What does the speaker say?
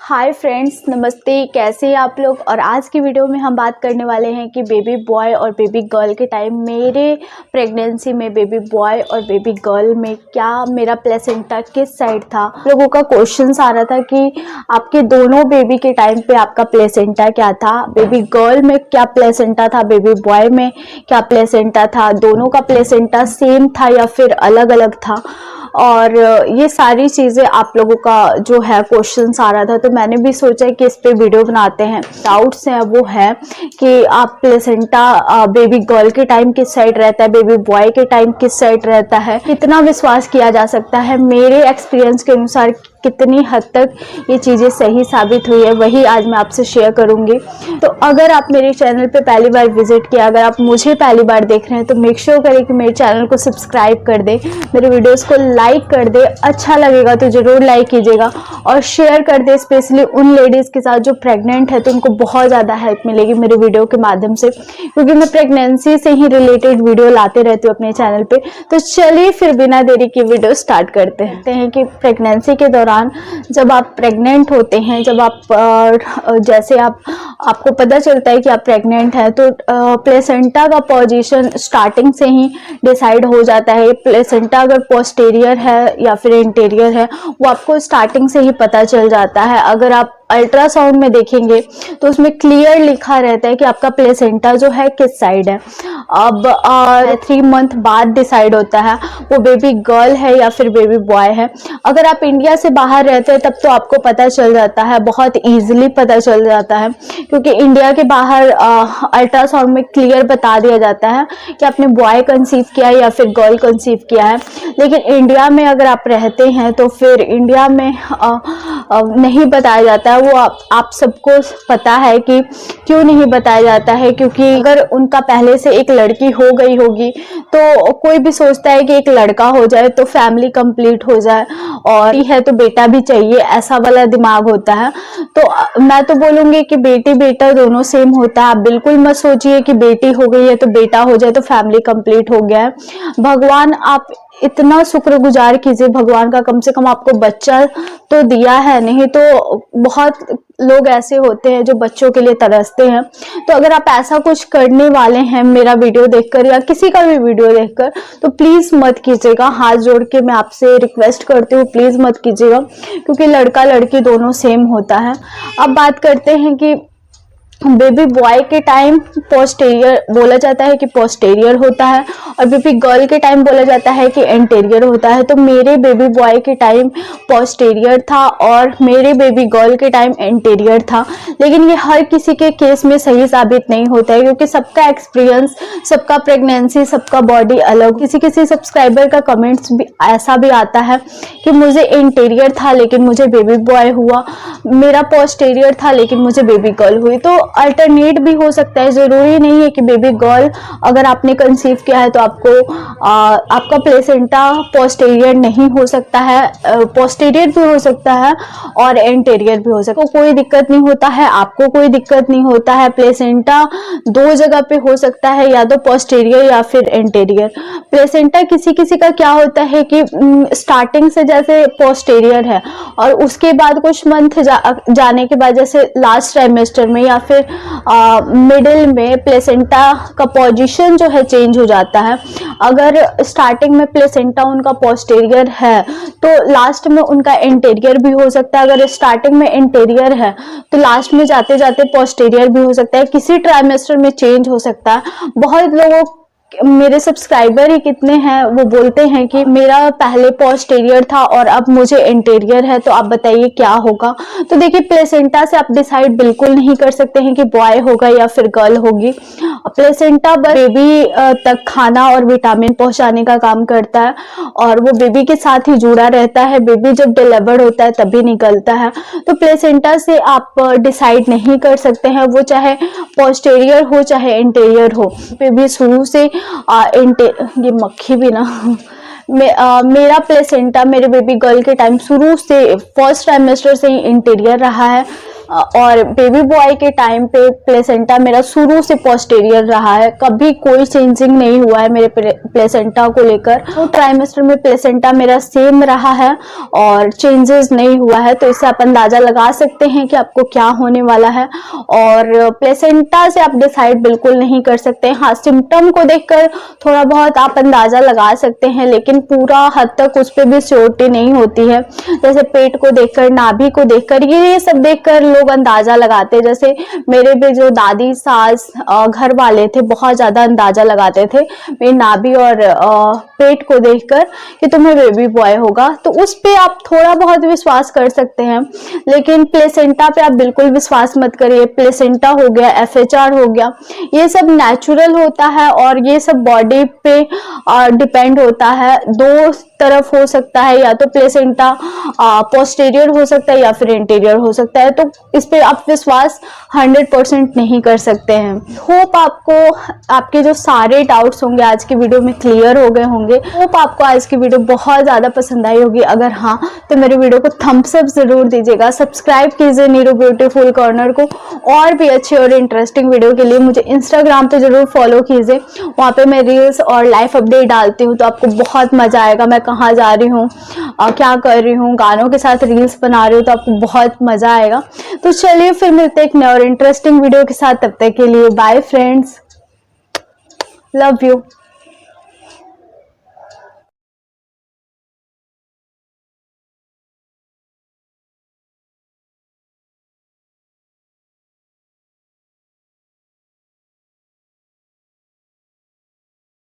Hi friends, नमस्ते। कैसे हैं आप लोग। और आज की वीडियो में हम बात करने वाले हैं कि बेबी बॉय और बेबी गर्ल के टाइम मेरे प्रेगनेंसी में बेबी बॉय और बेबी गर्ल में क्या मेरा प्लेसेंटा किस साइड था। लोगों का क्वेश्चंस आ रहा था कि आपके दोनों बेबी के टाइम पे आपका प्लेसेंटा क्या था, बेबी गर्ल में क्या प्लेसेंटा था, बेबी बॉय में क्या प्लेसेंटा था, दोनों का प्लेसेंटा सेम था या फिर अलग अलग था। और ये सारी चीज़ें आप लोगों का जो है क्वेश्चंस आ रहा था, तो मैंने भी सोचा कि इस पे वीडियो बनाते हैं। डाउट्स हैं वो है कि आप प्लेसेंटा बेबी गर्ल के टाइम किस साइड रहता है, बेबी बॉय के टाइम किस साइड रहता है, कितना विश्वास किया जा सकता है, मेरे एक्सपीरियंस के अनुसार कितनी हद तक ये चीज़ें सही साबित हुई है, वही आज मैं आपसे शेयर करूंगी। तो अगर आप मेरे चैनल पे पहली बार विजिट किया, अगर आप मुझे पहली बार देख रहे हैं, तो मेक श्योर करें कि मेरे चैनल को सब्सक्राइब कर दे, मेरे वीडियोस को लाइक कर दे, अच्छा लगेगा तो ज़रूर लाइक कीजिएगा और शेयर कर दे, स्पेशली उन लेडीज़ के साथ जो प्रेग्नेंट है, तो उनको बहुत ज़्यादा हेल्प मिलेगी मेरे वीडियो के माध्यम से, क्योंकि मैं प्रेगनेंसी से ही रिलेटेड वीडियो लाते रहती हूँ अपने चैनल पे। तो चलिए फिर बिना देरी की वीडियो स्टार्ट करते हैं कि प्रेगनेंसी के दौरान जब आप प्रेग्नेंट होते हैं, जब आप जैसे आपको पता चलता है कि आप प्रेग्नेंट हैं, तो प्लेसेंटा का पोजीशन स्टार्टिंग से ही डिसाइड हो जाता है। प्लेसेंटा अगर पोस्टीरियर है या फिर इंटीरियर है, वो आपको स्टार्टिंग से ही पता चल जाता है। अगर आप अल्ट्रासाउंड में देखेंगे तो उसमें क्लियर लिखा रहता है कि आपका प्लेसेंटा जो है किस साइड है। अब 3 मंथ बाद डिसाइड होता है वो बेबी गर्ल है या फिर बेबी बॉय है। अगर आप इंडिया से बाहर रहते हैं तब तो आपको पता चल जाता है, बहुत इजीली पता चल जाता है, क्योंकि इंडिया के बाहर अल्ट्रासाउंड में क्लियर बता दिया जाता है कि आपने बॉय कंसीव किया है या फिर गर्ल कंसीव किया है। लेकिन इंडिया में अगर आप रहते हैं तो फिर इंडिया में नहीं बताया जाता है। वो आप सबको पता है कि क्यों नहीं बताया जाता है, क्योंकि अगर उनका पहले से एक लड़की हो गई होगी तो कोई भी सोचता है कि एक लड़का हो जाए तो फैमिली कंप्लीट हो जाए, और है तो बेटा भी चाहिए, ऐसा वाला दिमाग होता है। तो मैं तो बोलूंगी कि बेटी बेटा दोनों सेम होता है। आप बिल्कुल मत सोचिए कि बेटी हो गई है तो बेटा हो जाए तो फैमिली कंप्लीट हो गया है। भगवान, आप इतना शुक्रगुजार कीजिए भगवान का, कम से कम आपको बच्चा तो दिया है। नहीं तो बहुत लोग ऐसे होते हैं जो बच्चों के लिए तरसते हैं। तो अगर आप ऐसा कुछ करने वाले हैं मेरा वीडियो देखकर या किसी का भी वीडियो देखकर, तो प्लीज मत कीजिएगा। हाथ जोड़ के मैं आपसे रिक्वेस्ट करती हूँ, प्लीज मत कीजिएगा, क्योंकि लड़का लड़की दोनों सेम होता है। अब बात करते हैं कि बेबी बॉय के टाइम पोस्टीरियर बोला जाता है कि पोस्टीरियर होता है, और बेबी गर्ल के टाइम बोला जाता है कि एंटीरियर होता है। तो मेरे बेबी बॉय के टाइम पोस्टीरियर था और मेरे बेबी गर्ल के टाइम एंटीरियर था। लेकिन ये हर किसी के केस में सही साबित नहीं होता है, क्योंकि सबका एक्सपीरियंस, सबका प्रेगनेंसी, सबका बॉडी अलग। किसी सब्सक्राइबर का कमेंट्स भी ऐसा भी आता है कि मुझे एंटीरियर था लेकिन मुझे बेबी बॉय हुआ, मेरा पोस्टीरियर था लेकिन मुझे बेबी गर्ल हुई। तो अल्टरनेट भी हो सकता है, जरूरी नहीं है कि बेबी गर्ल अगर आपने कंसीव किया है तो आपका प्लेसेंटा पोस्टीरियर नहीं हो सकता है, पोस्टीरियर भी हो सकता है और एंटीरियर भी हो सकता है। कोई दिक्कत नहीं होता है, आपको कोई दिक्कत नहीं होता है। प्लेसेंटा 2 जगह पे हो सकता है, या तो पोस्टीरियर या फिर एंटीरियर। प्लेसेंटा किसी किसी का क्या होता है कि स्टार्टिंग से जैसे पोस्टीरियर है और उसके बाद कुछ मंथ जाने के बाद, जैसे लास्ट ट्राइमेस्टर में या फिर मिडिल में प्लेसेंटा का पोजीशन जो है चेंज हो जाता है। अगर स्टार्टिंग में प्लेसेंटा उनका पोस्टीरियर है तो लास्ट में उनका इंटीरियर भी हो सकता है। अगर स्टार्टिंग में इंटीरियर है तो लास्ट में जाते जाते पोस्टीरियर भी हो सकता है। किसी ट्राइमेस्टर में चेंज हो सकता है। बहुत लोगों, मेरे सब्सक्राइबर ही कितने हैं वो बोलते हैं कि मेरा पहले पोस्टीरियर था और अब मुझे इंटीरियर है, तो आप बताइए क्या होगा। तो देखिए, प्लेसेंटा से आप डिसाइड बिल्कुल नहीं कर सकते हैं कि बॉय होगा या फिर गर्ल होगी। प्लेसेंटा बेबी तक खाना और विटामिन पहुंचाने का काम करता है, और वो बेबी के साथ ही जुड़ा रहता है। बेबी जब डिलीवर्ड होता है तभी निकलता है। तो प्लेसेंटा से आप डिसाइड नहीं कर सकते हैं, वो चाहे पोस्टीरियर हो चाहे इंटीरियर हो। बेबी शुरू से ये मक्खी भी ना मेरा प्लेसेंटा मेरे बेबी गर्ल के टाइम शुरू से फर्स्ट ट्राइमेस्टर से ही इंटीरियर रहा है। और बेबी बॉय के टाइम पे प्लेसेंटा मेरा शुरू से पोस्टीरियर रहा है, कभी कोई चेंजिंग नहीं हुआ है मेरे प्लेसेंटा को लेकर। तो ट्राइमेस्टर में प्लेसेंटा मेरा सेम रहा है और चेंजेस नहीं हुआ है, तो इससे आप अंदाजा लगा सकते हैं कि आपको क्या होने वाला है। और प्लेसेंटा से आप डिसाइड बिल्कुल नहीं कर सकते। हाँ, सिम्टम को देखकर थोड़ा बहुत आप अंदाजा लगा सकते हैं, लेकिन पूरा हद तक उस पर भी श्योरिटी नहीं होती है। जैसे पेट को देखकर, नाभि को देखकर, ये सब देखकर लोग अंदाजा लगाते हैं। जैसे मेरे भी जो दादी सास घर वाले थे बहुत ज्यादा अंदाजा लगाते थे मेरी नाभि और पेट को देखकर कि तुम्हें बेबी बॉय होगा, तो उस पे आप थोड़ा बहुत विश्वास कर सकते हैं। लेकिन प्लेसेंटा पे आप बिल्कुल विश्वास मत करिए। प्लेसेंटा हो गया, FHR हो गया, ये सब नेचुरल होता है और ये सब बॉडी पे डिपेंड होता है। दो तरफ हो सकता है, या तो प्लेसेंटा पोस्टीरियर हो सकता है या फिर इंटीरियर हो सकता है, तो इस पे आप विश्वास 100% नहीं कर सकते हैं। होप आपको आपके जो सारे डाउट्स होंगे आज की वीडियो में क्लियर हो गए होंगे। होप आपको आज की वीडियो बहुत ज़्यादा पसंद आई होगी। अगर हाँ, तो मेरे वीडियो को थम्स अप जरूर दीजिएगा, सब्सक्राइब कीजिए नीरू ब्यूटीफुल कॉर्नर को। और भी अच्छे और इंटरेस्टिंग वीडियो के लिए मुझे इंस्टाग्राम पे जरूर फॉलो कीजिए, वहाँ पे मैं रील्स और लाइफ अपडेट डालती हूँ, तो आपको बहुत मजा आएगा। मैं कहाँ जा रही हूँ, क्या कर रही हूँ, गानों के साथ रील्स बना रही हूँ, तो आपको बहुत मजा आएगा। तो चलिए फिर मिलते हैं एक नए और इंटरेस्टिंग वीडियो के साथ। तब तक के लिए बाय फ्रेंड्स, लव यू।